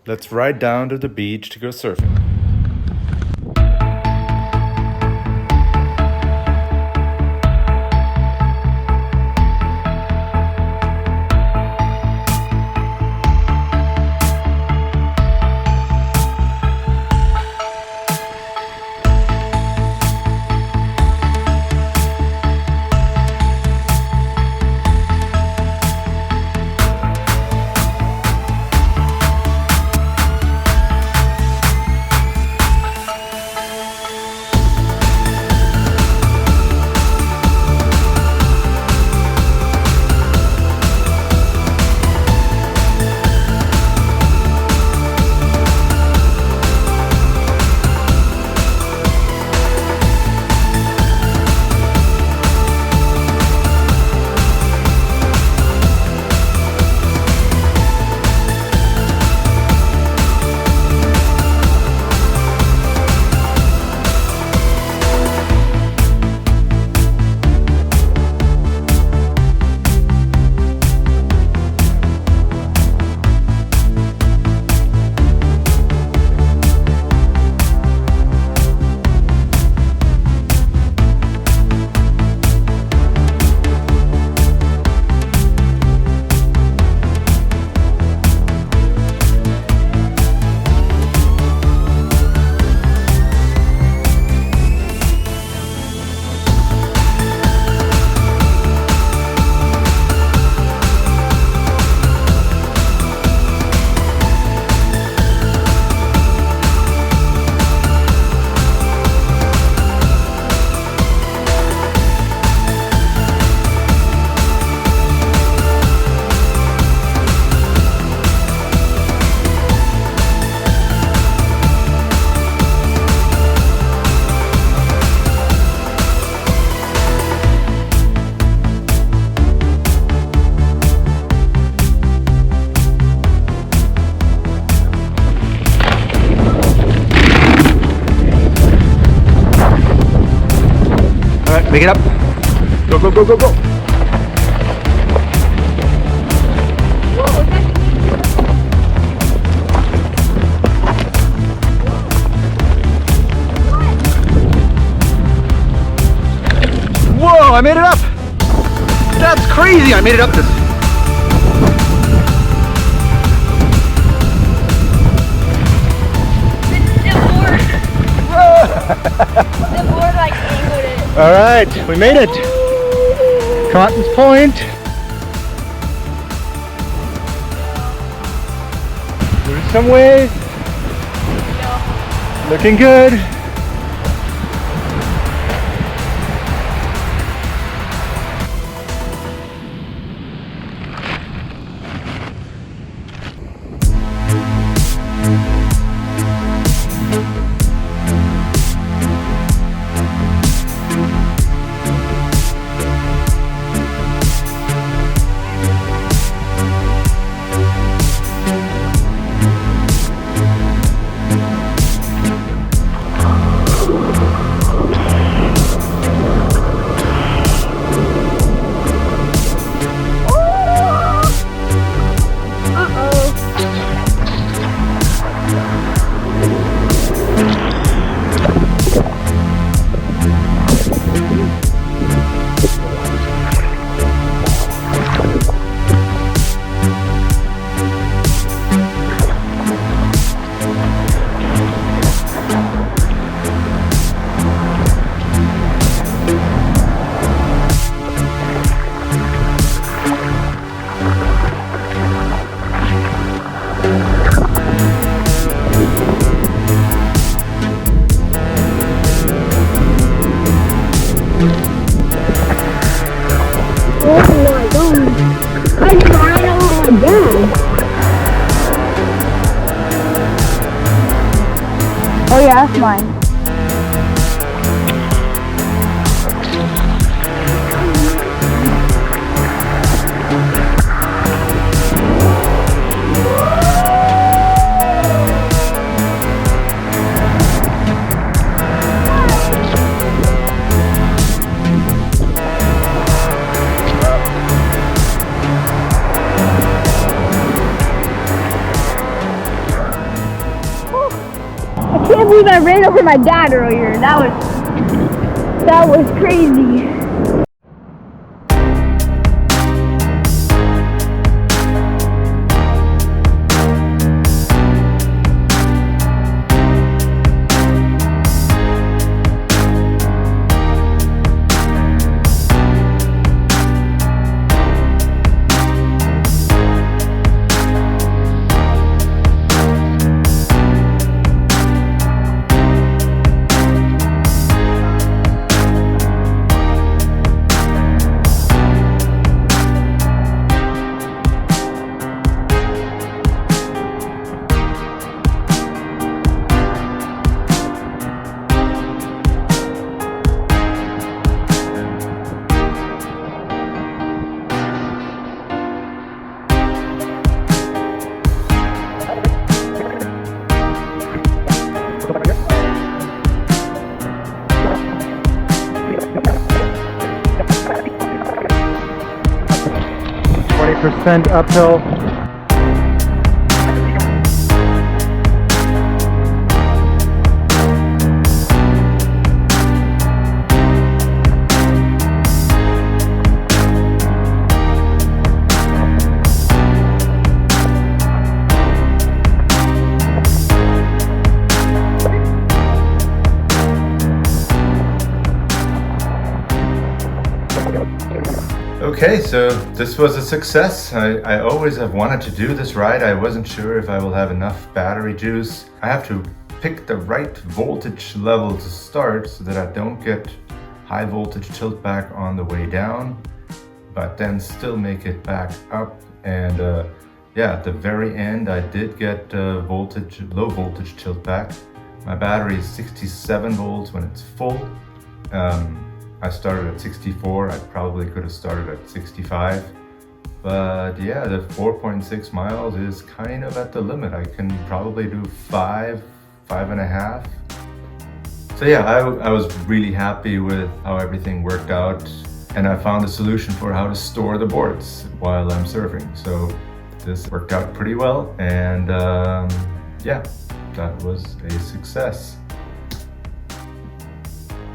Let's ride down to the beach to go surfing. Pick it up. Go, go, go, go, go. Whoa, I made it up. That's crazy. I made it up this. The board like angled it. All right, we made it. Cotton's Point. There's some waves. No. Looking good. Oh yeah, that's mine. can't believe I ran over my dad earlier. That was crazy. Percent uphill. Okay, so this was a success. I always have wanted to do this ride. I wasn't sure if I will have enough battery juice. I have to pick the right voltage level to start so that I don't get high voltage tilt back on the way down, but then still make it back up. And yeah, at the very end, I did get low voltage tilt back. My battery is 67 volts when it's full. I started at 64, I probably could have started at 65. But yeah, the 4.6 miles is kind of at the limit. I can probably do 5.5. So yeah, I was really happy with how everything worked out. And I found a solution for how to store the boards while I'm surfing. So this worked out pretty well. And yeah, that was a success.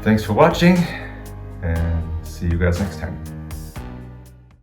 Thanks for watching. And see you guys next time.